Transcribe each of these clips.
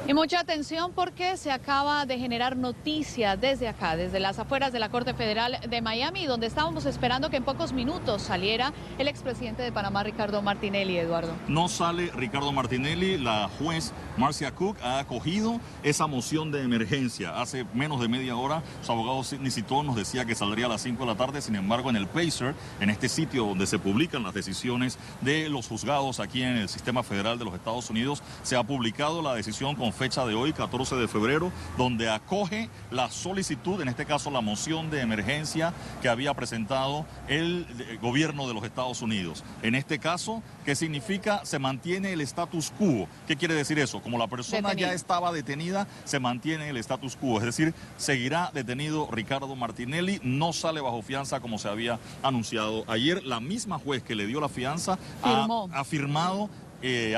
Y mucha atención porque se acaba de generar noticia desde acá, desde las afueras de la Corte Federal de Miami, donde estábamos esperando que en pocos minutos saliera el expresidente de Panamá, Ricardo Martinelli, Eduardo. No sale Ricardo Martinelli. La juez Marcia Cook ha acogido esa moción de emergencia. Hace menos de media hora su abogado Sidney Citón nos decía que saldría a las 5 de la tarde. Sin embargo, en el Pacer, en este sitio donde se publican las decisiones de los juzgados aquí en el sistema federal de los Estados Unidos, se ha publicado la decisión con fecha de hoy, 14 de febrero, donde acoge la solicitud, en este caso la moción de emergencia que había presentado el gobierno de los Estados Unidos. En este caso, ¿qué significa? Se mantiene el status quo. ¿Qué quiere decir eso? Como la persona ya estaba detenida, se mantiene el status quo. Es decir, seguirá detenido Ricardo Martinelli, no sale bajo fianza como se había anunciado ayer. La misma juez que le dio la fianza ha firmado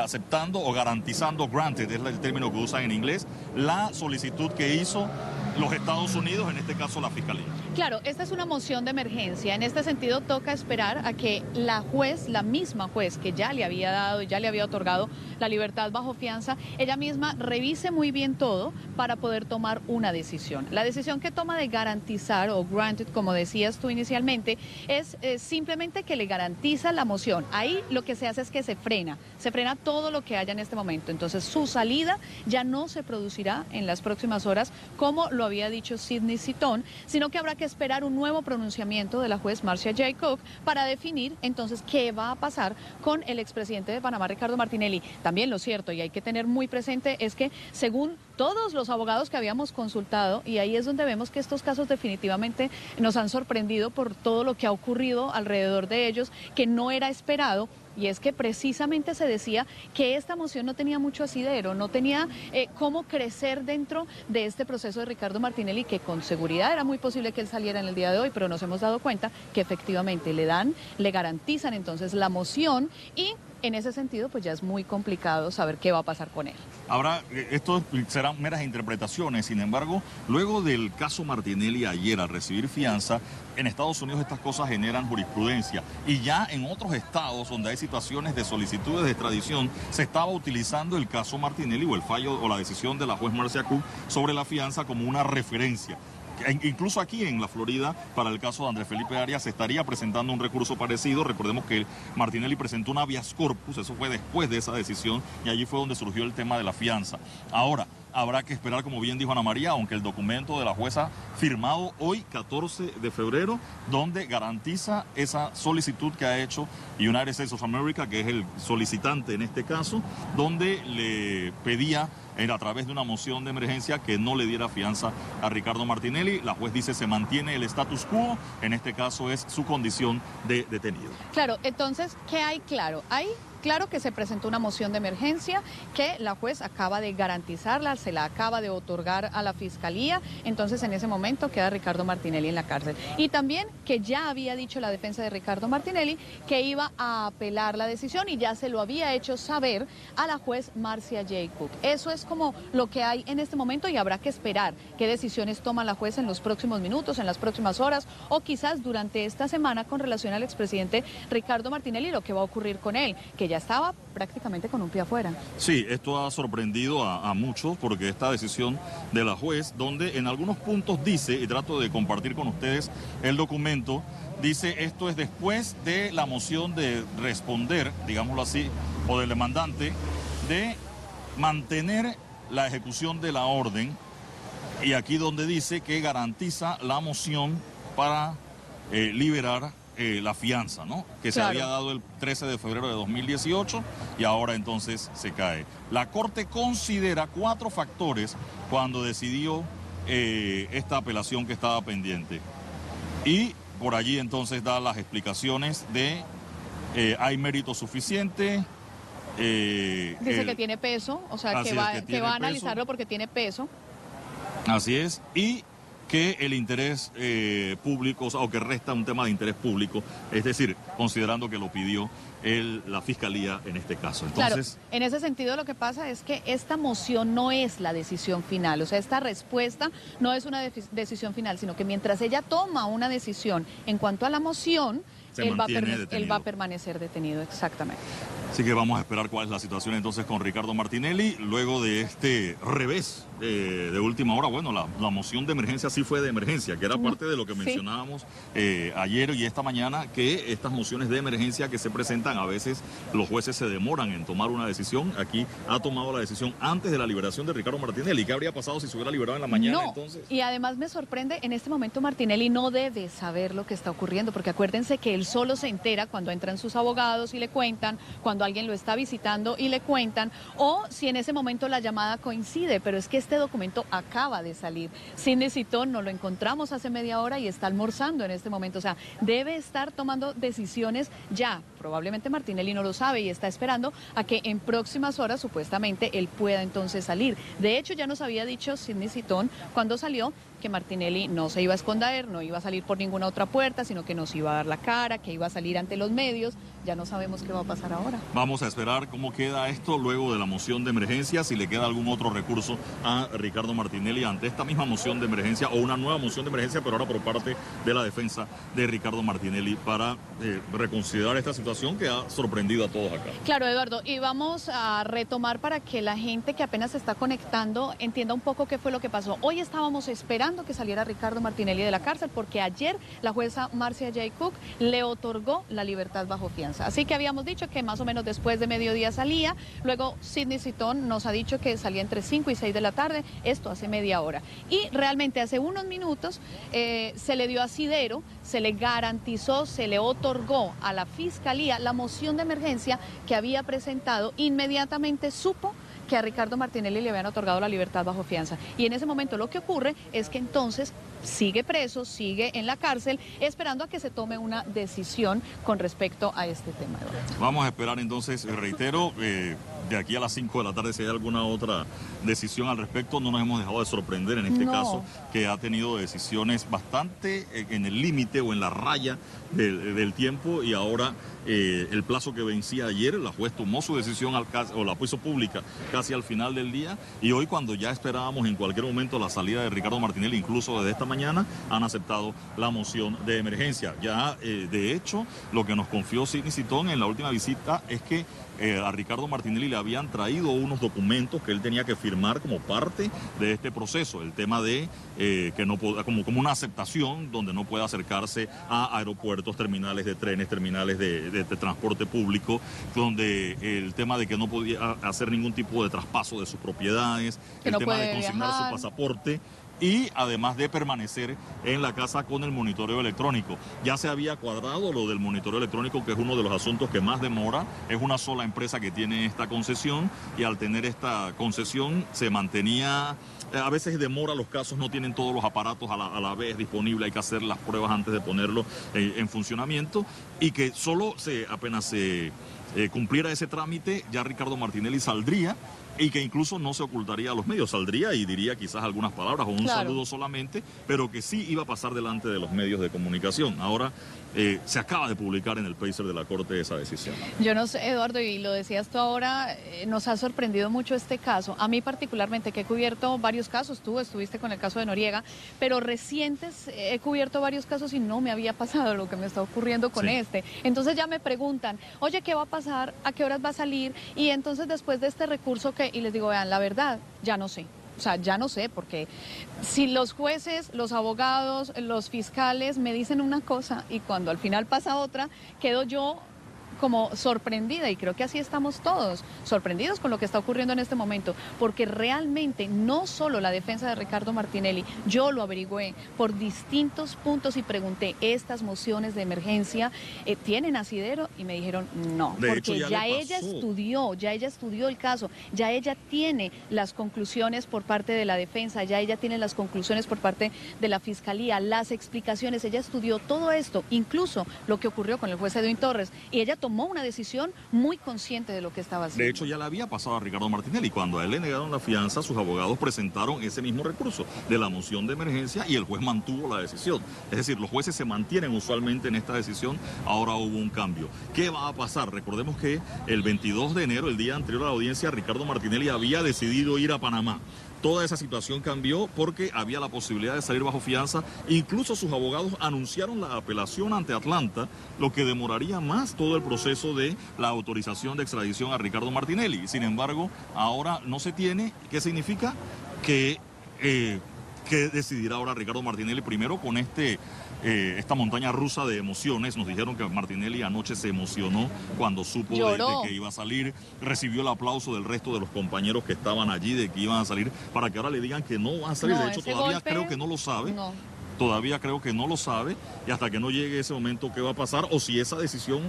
aceptando o garantizando, granted, es el término que usan en inglés, la solicitud que hizo los Estados Unidos, en este caso la Fiscalía. Claro, esta es una moción de emergencia. En este sentido, toca esperar a que la juez, la misma juez que ya le había dado, ya le había otorgado la libertad bajo fianza, ella misma revise muy bien todo para poder tomar una decisión. La decisión que toma de garantizar, o granted, como decías tú inicialmente, es simplemente que le garantiza la moción. Ahí lo que se hace es que se frena todo lo que haya en este momento. Entonces, su salida ya no se producirá en las próximas horas, como lo había dicho Sidney Citón, sino que habrá que esperar un nuevo pronunciamiento de la juez Marcia J. Cook para definir entonces qué va a pasar con el expresidente de Panamá, Ricardo Martinelli. También lo cierto, y hay que tener muy presente, es que según todos los abogados que habíamos consultado, y ahí es donde vemos que estos casos definitivamente nos han sorprendido por todo lo que ha ocurrido alrededor de ellos, que no era esperado. Y es que precisamente se decía que esta moción no tenía mucho asidero, no tenía cómo crecer dentro de este proceso de Ricardo Martinelli, que con seguridad era muy posible que él saliera en el día de hoy, pero nos hemos dado cuenta que efectivamente le garantizan entonces la moción, y en ese sentido pues ya es muy complicado saber qué va a pasar con él. Esto serán meras interpretaciones. Sin embargo, luego del caso Martinelli ayer, al recibir fianza, en Estados Unidos estas cosas generan jurisprudencia, y ya en otros estados donde hay situaciones de solicitudes de extradición se estaba utilizando el caso Martinelli o el fallo o la decisión de la juez Marcia Cook sobre la fianza como una referencia. Incluso aquí en la Florida, para el caso de Andrés Felipe Arias, se estaría presentando un recurso parecido. Recordemos que Martinelli presentó un habeas corpus, eso fue después de esa decisión, y allí fue donde surgió el tema de la fianza. Ahora, habrá que esperar, como bien dijo Ana María, aunque el documento de la jueza firmado hoy, 14 de febrero, donde garantiza esa solicitud que ha hecho United States of America, que es el solicitante en este caso, donde le pedía a través de una moción de emergencia que no le diera fianza a Ricardo Martinelli. La juez dice se mantiene el status quo, en este caso es su condición de detenido. Claro, entonces, ¿qué hay claro? Hay claro que se presentó una moción de emergencia que la juez acaba de garantizarla, se la acaba de otorgar a la Fiscalía, entonces en ese momento queda Ricardo Martinelli en la cárcel. Y también que ya había dicho la defensa de Ricardo Martinelli que iba a apelar la decisión, y ya se lo había hecho saber a la juez Marcia J. Cook. Eso es como lo que hay en este momento, y habrá que esperar qué decisiones toma la juez en los próximos minutos, en las próximas horas, o quizás durante esta semana con relación al expresidente Ricardo Martinelli, lo que va a ocurrir con él, que ya estaba prácticamente con un pie afuera. Sí, esto ha sorprendido a muchos, porque esta decisión de la juez, donde en algunos puntos dice, y trato de compartir con ustedes el documento, dice esto es después de la moción de responder, digámoslo así, o del demandante, de mantener la ejecución de la orden, y aquí donde dice que garantiza la moción para liberar la fianza, ¿no? Que se había dado el 13 de febrero de 2018 y ahora entonces se cae. La Corte considera 4 factores cuando decidió esta apelación que estaba pendiente. Y por allí entonces da las explicaciones de hay mérito suficiente. Dice que tiene peso, o sea, que va a analizarlo porque tiene peso. Así es, y que el interés público, o que resta un tema de interés público, es decir, considerando que lo pidió la Fiscalía en este caso. Entonces, claro, en ese sentido lo que pasa es que esta moción no es la decisión final, o sea, esta respuesta no es una decisión final, sino que mientras ella toma una decisión en cuanto a la moción, él va a permanecer detenido, exactamente. Así que vamos a esperar cuál es la situación entonces con Ricardo Martinelli, luego de este revés de última hora. Bueno, la moción de emergencia sí fue de emergencia, que era parte de lo que mencionábamos ayer y esta mañana, que estas mociones de emergencia que se presentan, a veces los jueces se demoran en tomar una decisión. Aquí ha tomado la decisión antes de la liberación de Ricardo Martinelli. ¿Qué habría pasado si se hubiera liberado en la mañana entonces? Y además me sorprende, en este momento Martinelli no debe saber lo que está ocurriendo, porque acuérdense que él solo se entera cuando entran sus abogados y le cuentan, cuando alguien lo está visitando y le cuentan, o si en ese momento la llamada coincide, pero es que este documento acaba de salir. Sidney Citón nos lo encontramos hace media hora y está almorzando en este momento, o sea, debe estar tomando decisiones ya. Probablemente Martinelli no lo sabe y está esperando a que en próximas horas supuestamente él pueda entonces salir. De hecho, ya nos había dicho Sidney Citón cuando salió que Martinelli no se iba a esconder, no iba a salir por ninguna otra puerta, sino que nos iba a dar la cara, que iba a salir ante los medios. Ya no sabemos qué va a pasar ahora. Vamos a esperar cómo queda esto luego de la moción de emergencia, si le queda algún otro recurso a Ricardo Martinelli ante esta misma moción de emergencia o una nueva moción de emergencia, pero ahora por parte de la defensa de Ricardo Martinelli para reconsiderar esta situación que ha sorprendido a todos acá. Claro, Eduardo, y vamos a retomar para que la gente que apenas se está conectando entienda un poco qué fue lo que pasó. Hoy estábamos esperando que saliera Ricardo Martinelli de la cárcel porque ayer la jueza Marcia J. Cook le otorgó la libertad bajo fianza. Así que habíamos dicho que más o menos después de mediodía salía, luego Sidney Citón nos ha dicho que salía entre 5 y 6 de la tarde, esto hace media hora. Y realmente hace unos minutos se le dio asidero, se le garantizó, se le otorgó a la Fiscalía la moción de emergencia que había presentado. Inmediatamente supo que a Ricardo Martinelli le habían otorgado la libertad bajo fianza. Y en ese momento lo que ocurre es que entonces sigue preso, sigue en la cárcel, esperando a que se tome una decisión con respecto a este tema. Vamos a esperar entonces, reitero, de aquí a las 5 de la tarde si hay alguna otra decisión al respecto. No nos hemos dejado de sorprender en este caso, que ha tenido decisiones bastante en el límite o en la raya del tiempo, y ahora el plazo que vencía ayer, la juez tomó su decisión o la puso pública casi al final del día, y hoy, cuando ya esperábamos en cualquier momento la salida de Ricardo Martinelli, incluso desde esta mañana, han aceptado la moción de emergencia. Ya, de hecho, lo que nos confió Sidney Citón en la última visita es que a Ricardo Martinelli le habían traído unos documentos que él tenía que firmar como parte de este proceso. El tema de que no como una aceptación donde no puede acercarse a aeropuertos, terminales de trenes, terminales de transporte público, donde el tema de que no podía hacer ningún tipo de traspaso de sus propiedades, el tema de consignar su pasaporte, y además de permanecer en la casa con el monitoreo electrónico. Ya se había cuadrado lo del monitoreo electrónico, que es uno de los asuntos que más demora. Es una sola empresa que tiene esta concesión, y al tener esta concesión se mantenía... A veces demora los casos, no tienen todos los aparatos a la vez disponibles, hay que hacer las pruebas antes de ponerlo en funcionamiento, y que solo apenas se cumpliera ese trámite, ya Ricardo Martinelli saldría, y que incluso no se ocultaría a los medios, saldría y diría quizás algunas palabras o un saludo solamente, pero que sí iba a pasar delante de los medios de comunicación. Ahora se acaba de publicar en el Pacer de la Corte esa decisión. Yo no sé, Eduardo, y lo decías tú ahora, nos ha sorprendido mucho este caso. A mí particularmente, que he cubierto varios casos, tú estuviste con el caso de Noriega, pero recientes he cubierto varios casos y no me había pasado lo que me está ocurriendo con este. Entonces ya me preguntan, oye, ¿qué va a pasar? ¿A qué horas va a salir? Y entonces después de este recurso y les digo, vean, la verdad, ya no sé. O sea, ya no sé, porque si los jueces, los abogados, los fiscales me dicen una cosa y cuando al final pasa otra, quedo yo como sorprendida, y creo que así estamos todos, sorprendidos con lo que está ocurriendo en este momento, porque realmente no solo la defensa de Ricardo Martinelli, yo lo averigüé por distintos puntos y pregunté, ¿estas mociones de emergencia tienen asidero? Y me dijeron no, porque ya ella estudió el caso, ya ella tiene las conclusiones por parte de la defensa, ya ella tiene las conclusiones por parte de la fiscalía, las explicaciones, ella estudió todo esto, incluso lo que ocurrió con el juez Edwin Torres, y ella tomó una decisión muy consciente de lo que estaba haciendo. De hecho, ya le había pasado a Ricardo Martinelli. Cuando a él le negaron la fianza, sus abogados presentaron ese mismo recurso de la moción de emergencia y el juez mantuvo la decisión. Es decir, los jueces se mantienen usualmente en esta decisión. Ahora hubo un cambio. ¿Qué va a pasar? Recordemos que el 22 de enero, el día anterior a la audiencia, Ricardo Martinelli había decidido ir a Panamá. toda esa situación cambió porque había la posibilidad de salir bajo fianza. Incluso sus abogados anunciaron la apelación ante Atlanta, lo que demoraría más todo el proceso de la autorización de extradición a Ricardo Martinelli. Sin embargo, ahora no se tiene. ¿Qué significa? Que decidirá ahora Ricardo Martinelli primero con esta montaña rusa de emociones. Nos dijeron que Martinelli anoche se emocionó cuando supo de que iba a salir, recibió el aplauso del resto de los compañeros que estaban allí de que iban a salir, para que ahora le digan que no van a salir. No, de hecho, todavía creo que no lo sabe. No. Todavía creo que no lo sabe, y hasta que no llegue ese momento, ¿qué va a pasar? O si esa decisión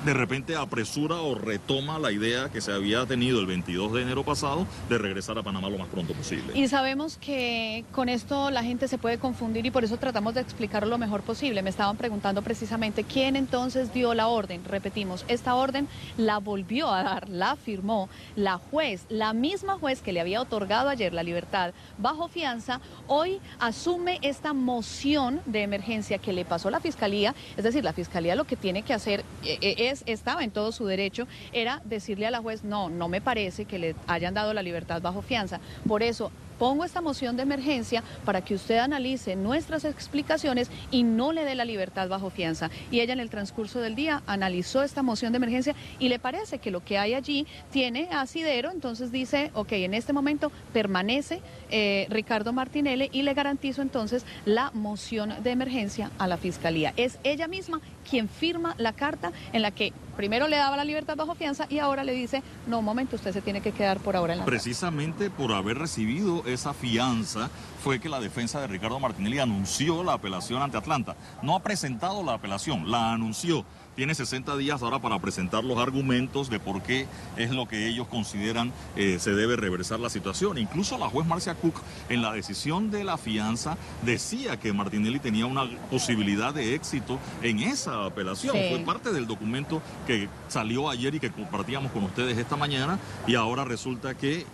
de repente apresura o retoma la idea que se había tenido el 22 de enero pasado de regresar a Panamá lo más pronto posible. Y sabemos que con esto la gente se puede confundir y por eso tratamos de explicarlo lo mejor posible. Me estaban preguntando precisamente quién entonces dio la orden. Repetimos, esta orden la volvió a dar, la firmó la juez, la misma juez que le había otorgado ayer la libertad bajo fianza. Hoy asume esta moción de emergencia que le pasó la Fiscalía. Es decir, la Fiscalía lo que tiene que hacer estaba en todo su derecho, era decirle a la juez, no me parece que le hayan dado la libertad bajo fianza. Por eso pongo esta moción de emergencia para que usted analice nuestras explicaciones y no le dé la libertad bajo fianza. Y ella en el transcurso del día analizó esta moción de emergencia y le parece que lo que hay allí tiene asidero, entonces dice, ok, en este momento permanece Ricardo Martinelli y le garantizo entonces la moción de emergencia a la Fiscalía. Es ella misma quien firma la carta en la que primero le daba la libertad bajo fianza y ahora le dice, no, un momento, usted se tiene que quedar por ahora en la casa. Precisamente por haber recibido esa fianza fue que la defensa de Ricardo Martinelli anunció la apelación ante Atlanta. No ha presentado la apelación, la anunció. Tiene 60 días ahora para presentar los argumentos de por qué es lo que ellos consideran se debe reversar la situación. Incluso la juez Marcia Cook, en la decisión de la fianza, decía que Martinelli tenía una posibilidad de éxito en esa apelación. Sí. Fue parte del documento que salió ayer y que compartíamos con ustedes esta mañana, y ahora resulta que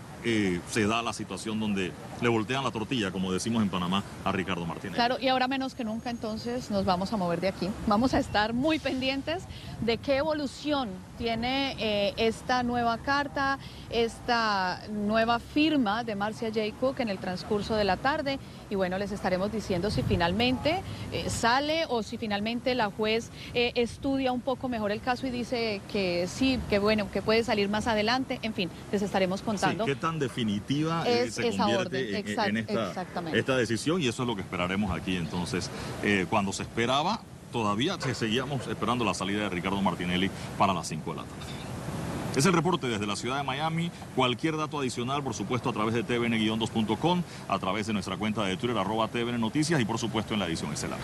se da la situación donde le voltean la tortilla, como decimos en Panamá, a Ricardo Martinelli. Claro, y ahora menos que nunca entonces nos vamos a mover de aquí. Vamos a estar muy pendientes de qué evolución tiene esta nueva carta, esta nueva firma de Marcia J. Cook en el transcurso de la tarde. Y bueno, les estaremos diciendo si finalmente sale o si finalmente la juez estudia un poco mejor el caso y dice que sí, que bueno, que puede salir más adelante. En fin, les estaremos contando. Sí, qué tan definitiva se convierte en esta decisión, y eso es lo que esperaremos aquí. Entonces, cuando se esperaba, todavía seguíamos esperando la salida de Ricardo Martinelli para las 5 de la tarde. Es el reporte desde la ciudad de Miami. Cualquier dato adicional, por supuesto, a través de tvn-2.com, a través de nuestra cuenta de Twitter, @tvn Noticias, y por supuesto en la edición estelar.